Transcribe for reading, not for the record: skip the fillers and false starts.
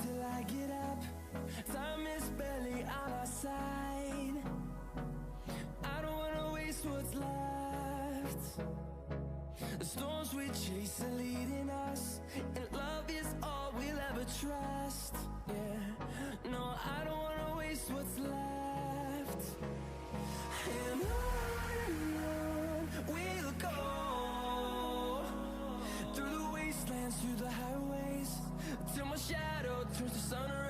till I get up. Time is barely on our side. I don't wanna waste what's left. The storms we chase are leading us, and love is all we'll ever trust. Yeah, no, I don't wanna waste what's left. And on we'll go, through the wastelands, through the highways, till my shadow turns to sun rays.